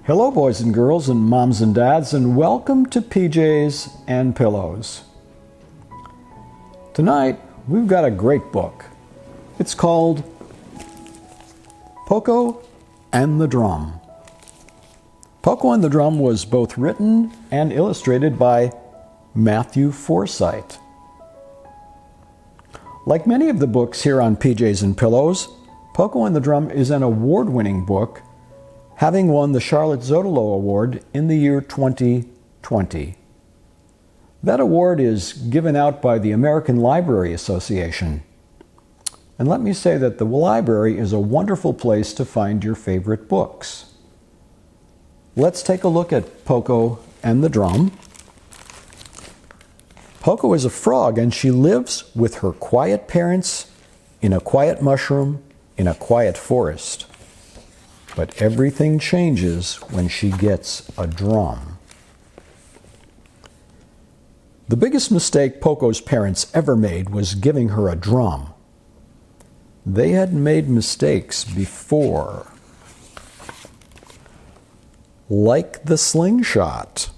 Hello, boys and girls and moms and dads, and welcome to PJs and Pillows. Tonight, we've got a great book. It's called Poco and the Drum. Poco and the Drum was both written and illustrated by Matthew Forsythe. Like many of the books here on PJs and Pillows, Poco and the Drum is an award-winning book, having won the Charlotte Zotelo Award in the year 2020. That award is given out by the American Library Association. And let me say that the library is a wonderful place to find your favorite books. Let's take a look at Poco and the Drum. Poco is a frog, and she lives with her quiet parents in a quiet mushroom in a quiet forest. But everything changes when she gets a drum. The biggest mistake Poco's parents ever made was giving her a drum. They had made mistakes before, like the slingshot.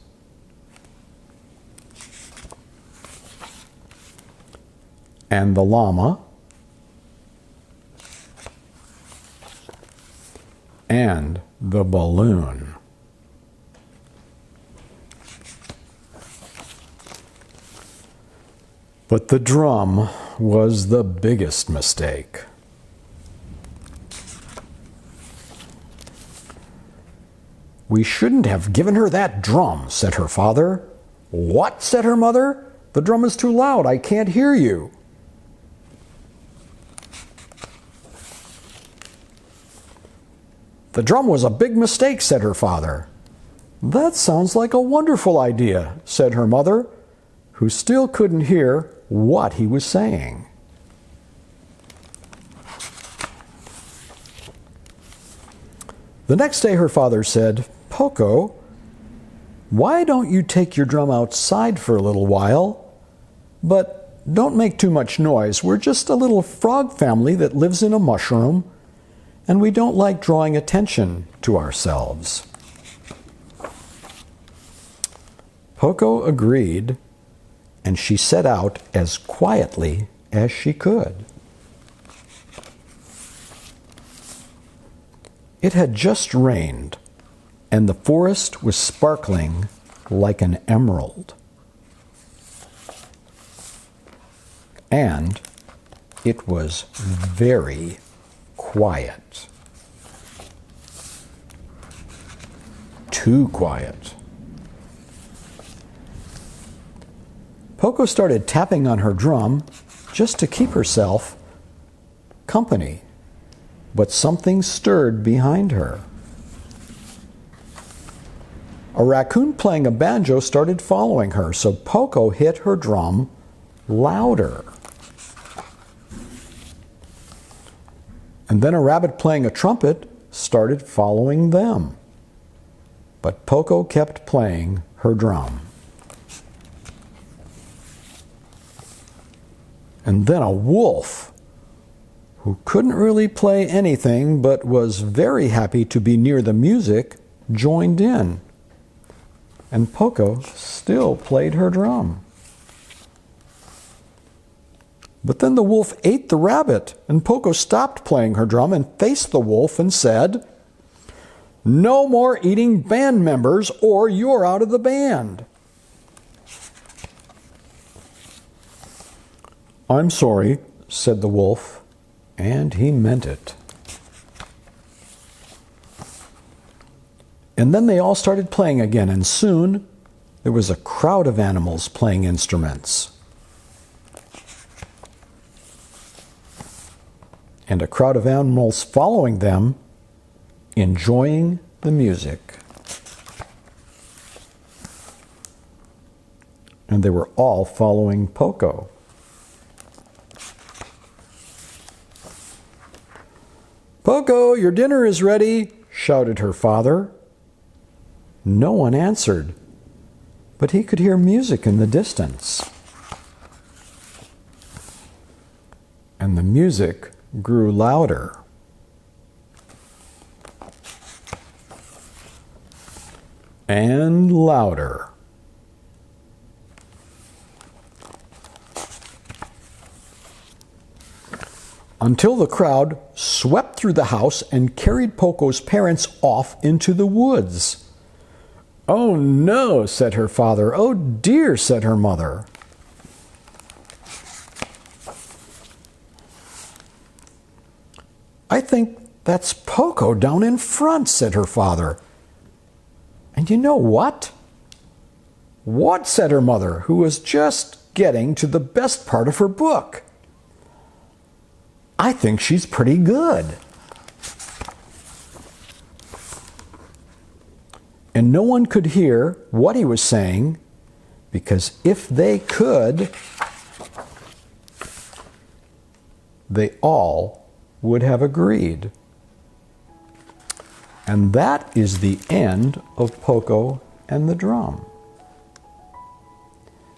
And the llama. And the balloon. But the drum was the biggest mistake. "We shouldn't have given her that drum," said her father. "What?" said her mother. "The drum is too loud. I can't hear you." "The drum was a big mistake," said her father. "That sounds like a wonderful idea," said her mother, who still couldn't hear what he was saying. The next day her father said, "Poco, why don't you take your drum outside for a little while? But don't make too much noise. We're just a little frog family that lives in a mushroom, and we don't like drawing attention to ourselves." Poco agreed, and she set out as quietly as she could. It had just rained, and the forest was sparkling like an emerald. And it was very quiet. Too quiet. Poco started tapping on her drum just to keep herself company, but something stirred behind her. A raccoon playing a banjo started following her, so Poco hit her drum louder. And then a rabbit playing a trumpet started following them. But Poco kept playing her drum. And then a wolf, who couldn't really play anything but was very happy to be near the music, joined in. And Poco still played her drum. But then the wolf ate the rabbit, and Poco stopped playing her drum and faced the wolf and said, "No more eating band members, or you're out of the band." "I'm sorry," said the wolf, and he meant it. And then they all started playing again, and soon there was a crowd of animals playing instruments. And a crowd of animals following them, enjoying the music. And they were all following Poco. "Poco, your dinner is ready," shouted her father. No one answered, but he could hear music in the distance. And the music grew louder. And louder. Until the crowd swept through the house and carried Poco's parents off into the woods. "Oh no," said her father. "Oh dear," said her mother. "I think that's Poco down in front," said her father. "And you know what?" "What?" said her mother, who was just getting to the best part of her book. "I think she's pretty good." And no one could hear what he was saying, because if they could, they all would have agreed. And that is the end of Poco and the Drum.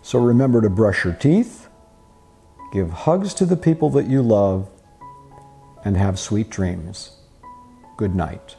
So remember to brush your teeth, give hugs to the people that you love, and have sweet dreams. Good night.